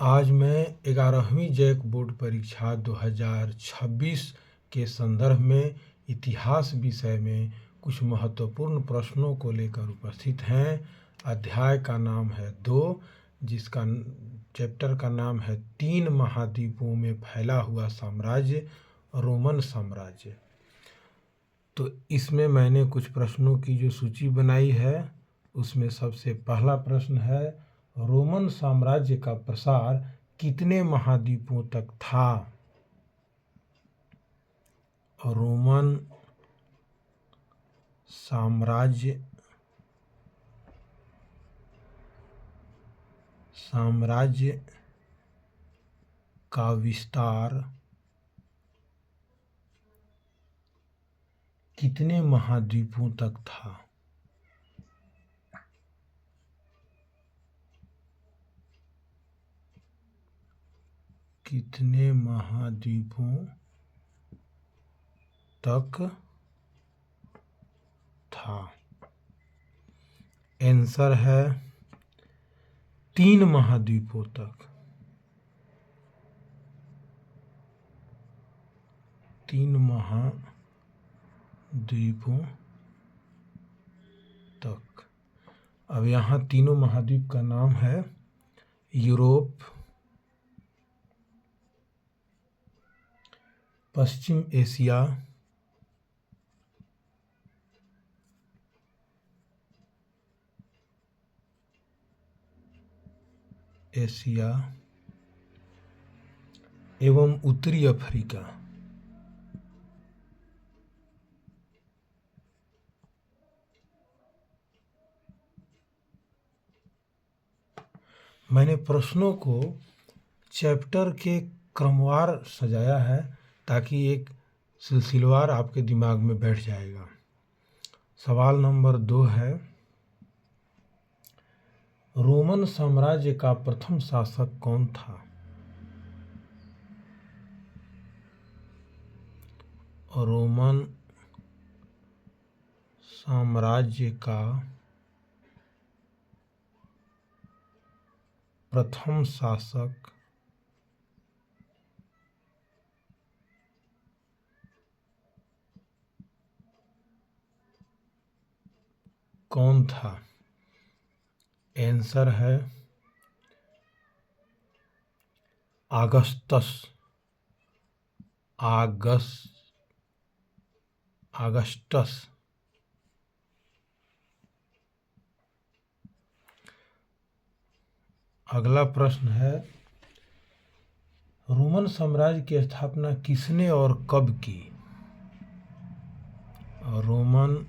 आज मैं 11वीं जैक बोर्ड परीक्षा 2026 के संदर्भ में इतिहास विषय में कुछ महत्वपूर्ण प्रश्नों को लेकर उपस्थित हैं। अध्याय का नाम है 2, जिसका चैप्टर का नाम है 3 महाद्वीपों में फैला हुआ साम्राज्य, रोमन साम्राज्य। तो इसमें मैंने कुछ प्रश्नों की जो सूची बनाई है, उसमें सबसे पहला प्रश्न है, रोमन साम्राज्य का प्रसार कितने महाद्वीपों तक था? रोमन साम्राज्य का विस्तार कितने महाद्वीपों तक था? कितने महाद्वीपों तक था? आंसर है 3 महाद्वीपों तक। 3 महाद्वीपों तक। अब यहाँ तीनों महाद्वीप का नाम है यूरोप, पश्चिम एशिया, एवं उत्तरी अफ्रीका। मैंने प्रश्नों को चैप्टर के क्रमवार सजाया है ताकि एक सिलसिलेवार आपके दिमाग में बैठ जाएगा। सवाल नंबर 2 है, रोमन साम्राज्य का प्रथम शासक कौन था? रोमन साम्राज्य का प्रथम शासक कौन था? आंसर है आगस्टस। अगला प्रश्न है, रोमन साम्राज्य की स्थापना किसने और कब की? रोमन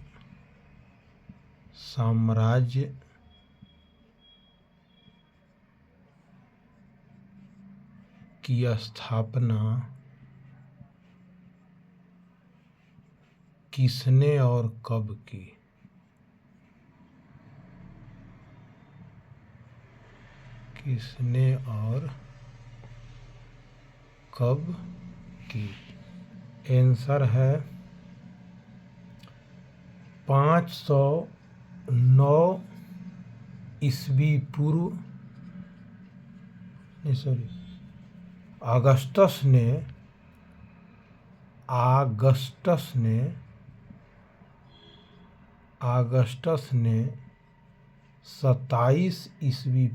साम्राज्य की स्थापना किसने और कब की? किसने और कब की? आंसर है 509 ईस्वी पूर्व। अगस्टस ने 27 ईस्वी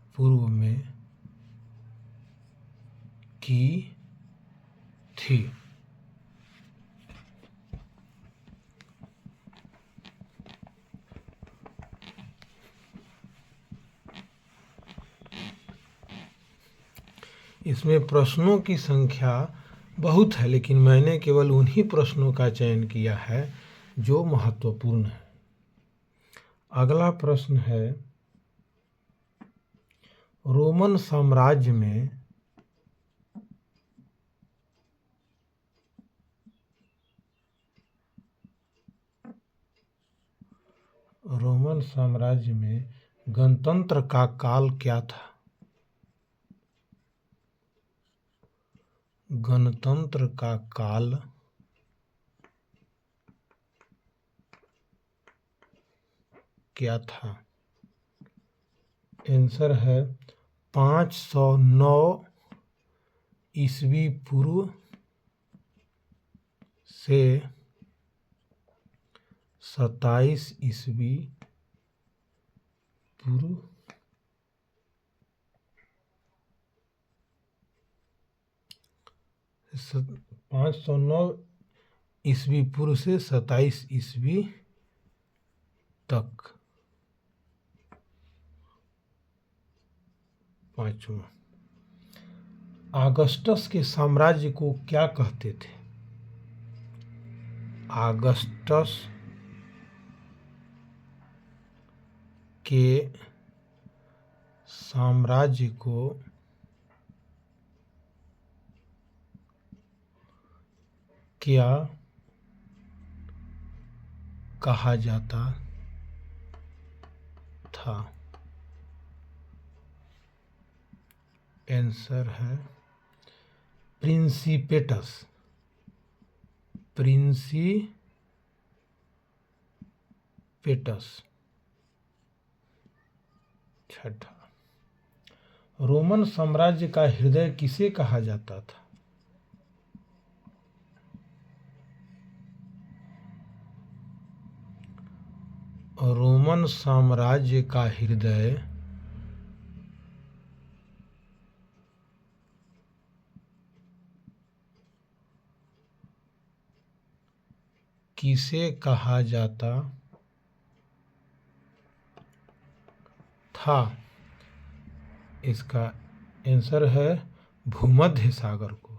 पूर्व में की थी। इसमें प्रश्नों की संख्या बहुत है, लेकिन मैंने केवल उन्हीं प्रश्नों का चयन किया है जो महत्वपूर्ण है। अगला प्रश्न है, रोमन साम्राज्य में गणतंत्र का काल क्या था? गणतंत्र का काल क्या था? आंसर है 509 ईस्वी पूर्व से 27 ईस्वी पूर्व 509 ईस्वी पूर्व से 27 ईस्वी तक। पांचवा, ऑगस्टस के साम्राज्य को क्या कहते थे? ऑगस्टस के साम्राज्य को क्या कहा जाता था? आंसर है प्रिंसिपेटस। छठा, रोमन साम्राज्य का हृदय किसे कहा जाता था? रोमन साम्राज्य का हृदय किसे कहा जाता था? इसका आंसर है भूमध्य सागर को।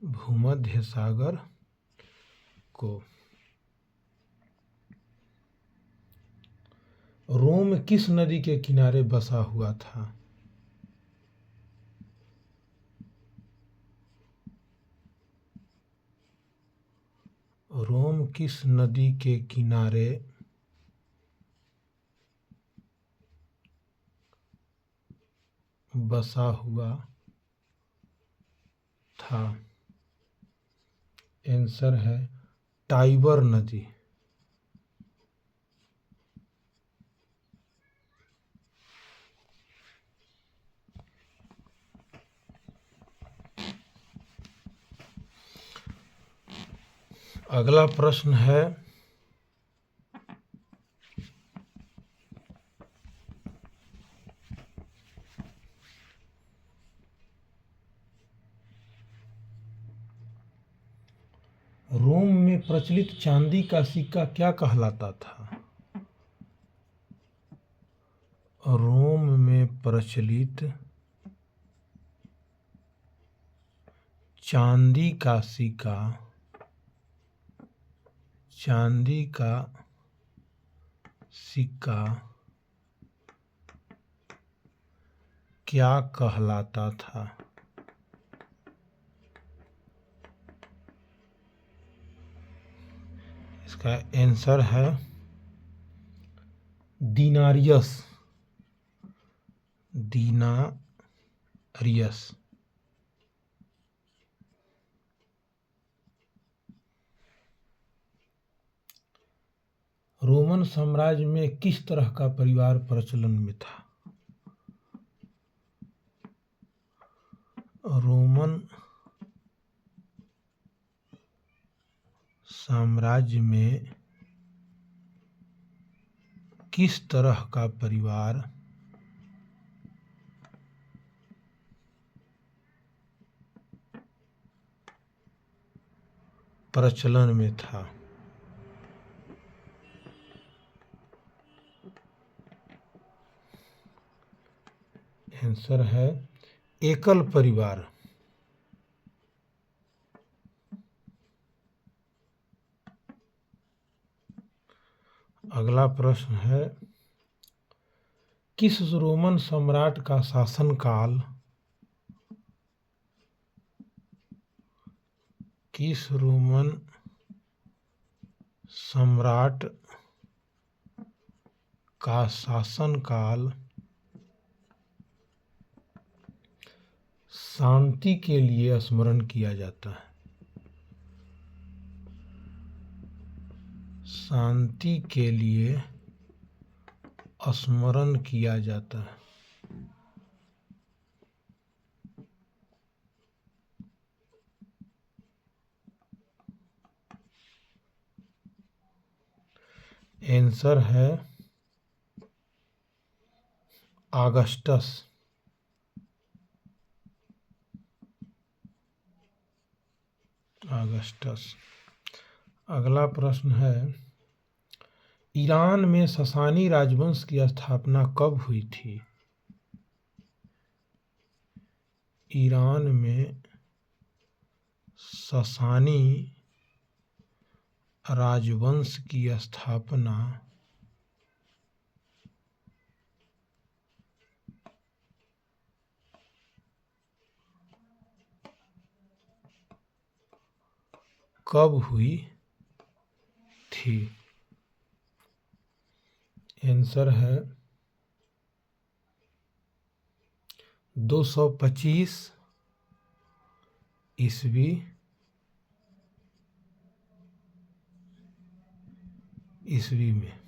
भूमध्य सागर को। रोम किस नदी के किनारे बसा हुआ था? रोम किस नदी के किनारे बसा हुआ था? आंसर है टाइबर नदी। अगला प्रश्न है, रोम में प्रचलित चांदी का सिक्का क्या कहलाता था? रोम में प्रचलित चांदी का सिक्का क्या कहलाता था? इसका आंसर है दिनारियस। रोमन साम्राज्य में किस तरह का परिवार प्रचलन में था? रोमन साम्राज्य में किस तरह का परिवार प्रचलन में था? आंसर है एकल परिवार। अगला प्रश्न है, किस रोमन सम्राट का शासनकाल शांति के लिए स्मरण किया जाता है? शांति के लिए स्मरण किया जाता है। आंसर है अगस्टस। अगला प्रश्न है, ईरान में ससानी राजवंश की स्थापना कब हुई थी? ईरान में ससानी राजवंश की स्थापना कब हुई थी? आंसर है 225 ईस्वी में।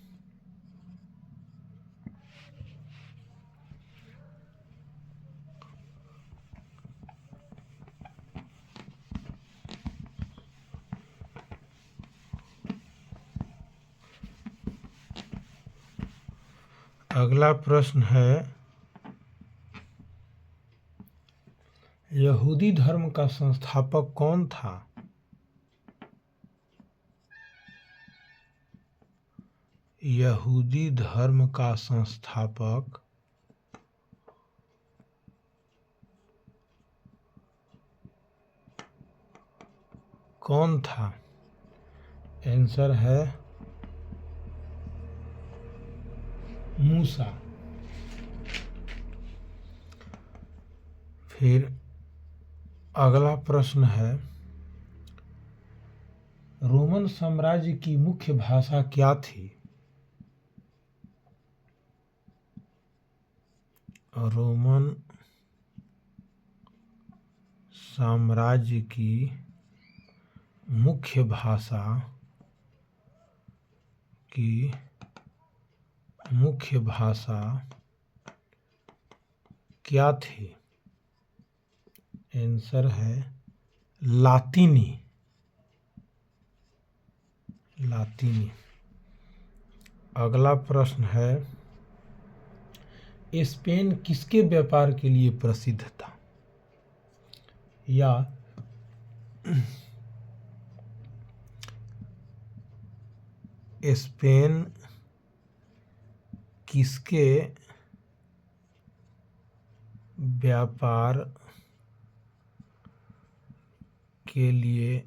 अगला प्रश्न है, यहूदी धर्म का संस्थापक कौन था? यहूदी धर्म का संस्थापक कौन था? आंसर है मूसा। फिर अगला प्रश्न है, रोमन साम्राज्य की मुख्य भाषा क्या थी? रोमन साम्राज्य की मुख्य भाषा क्या थी? आंसर है लातीनी। अगला प्रश्न है, स्पेन किसके व्यापार के लिए प्रसिद्ध था? या स्पेन किसके व्यापार के लिए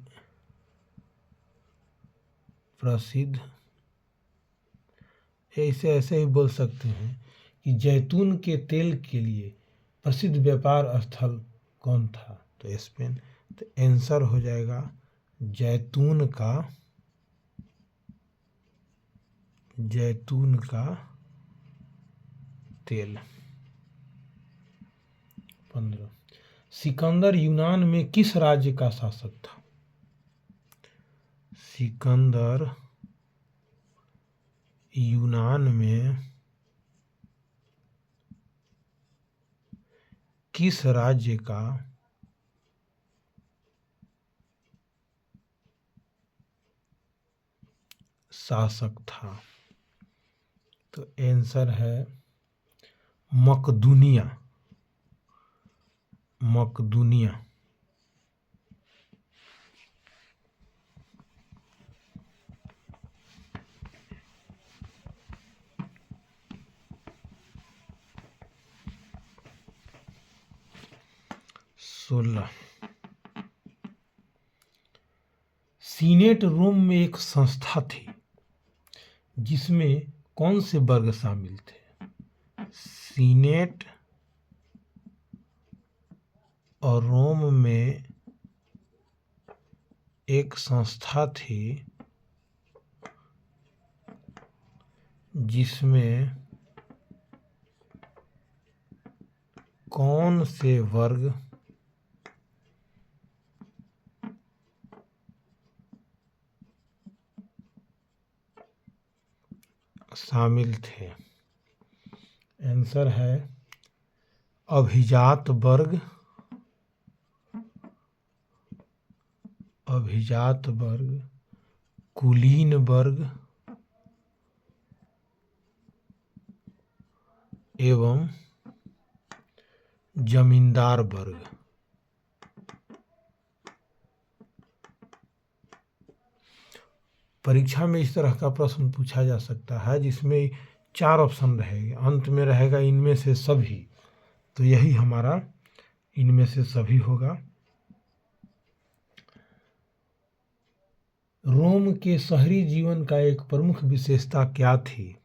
प्रसिद्ध? ऐसे ही बोल सकते हैं कि जैतून के तेल के लिए प्रसिद्ध व्यापार स्थल कौन था? तो स्पेन। तो आंसर हो जाएगा जैतून का तेल। 15, सिकंदर यूनान में किस राज्य का शासक था? सिकंदर यूनान में किस राज्य का शासक था? तो आंसर है मकदूनिया। 16, सीनेट रोम में एक संस्था थी जिसमें कौन से वर्ग शामिल थे? सीनेट और रोम में एक संस्था थी जिसमें कौन से वर्ग शामिल थे। आंसर है अभिजात वर्ग, कुलीन वर्ग एवं जमींदार वर्ग। परीक्षा में इस तरह का प्रश्न पूछा जा सकता है जिसमें 4 ऑप्शन रहेंगे, अंत में रहेगा इनमें से सभी, तो यही हमारा इनमें से सभी होगा। रोम के शहरी जीवन का एक प्रमुख विशेषता क्या थी?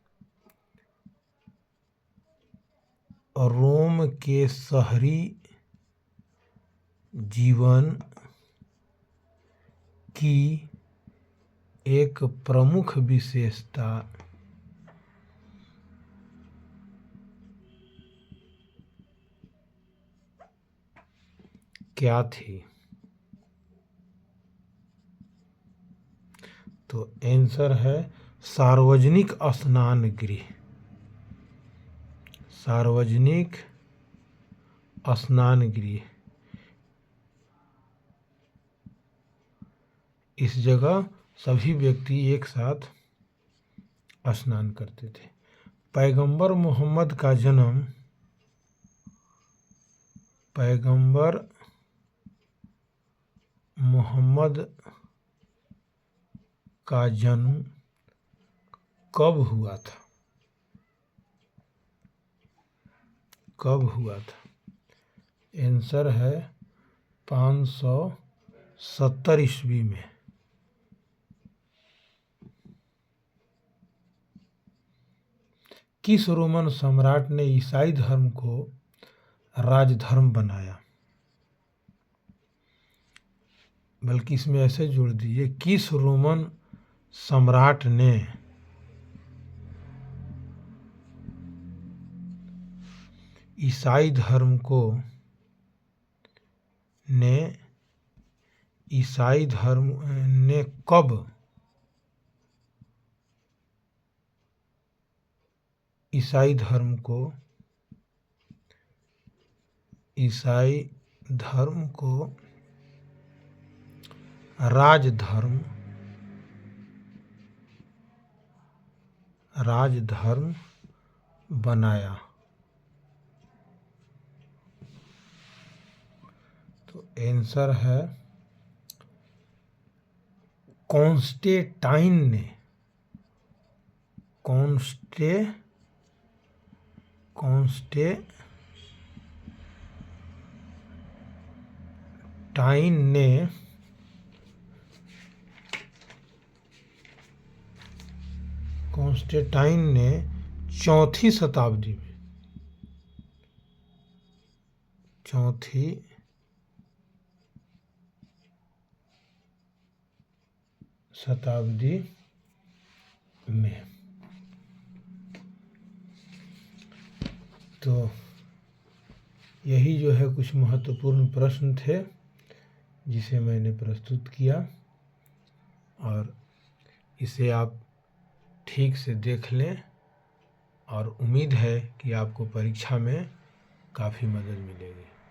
और रोम के शहरी जीवन की एक प्रमुख विशेषता क्या थी? तो आंसर है सार्वजनिक स्नान गृह। सार्वजनिक स्नान गृह, इस जगह सभी व्यक्ति एक साथ स्नान करते थे। पैगंबर मोहम्मद का जन्म कब हुआ था? आंसर है 570 ईस्वी में। किस रोमन सम्राट ने ईसाई धर्म को राजधर्म बनाया? बल्कि इसमें ऐसे जोड़ दीजिए, किस रोमन सम्राट ने ईसाई धर्म कब ईसाई धर्म को राजधर्म बनाया? तो आंसर है कॉन्स्टेंटाइन ने। कॉन्स्टेंटाइन ने 4वीं शताब्दी में तो यही जो है कुछ महत्वपूर्ण प्रश्न थे जिसे मैंने प्रस्तुत किया, और इसे आप ठीक से देख लें, और उम्मीद है कि आपको परीक्षा में काफ़ी मदद मिलेगी।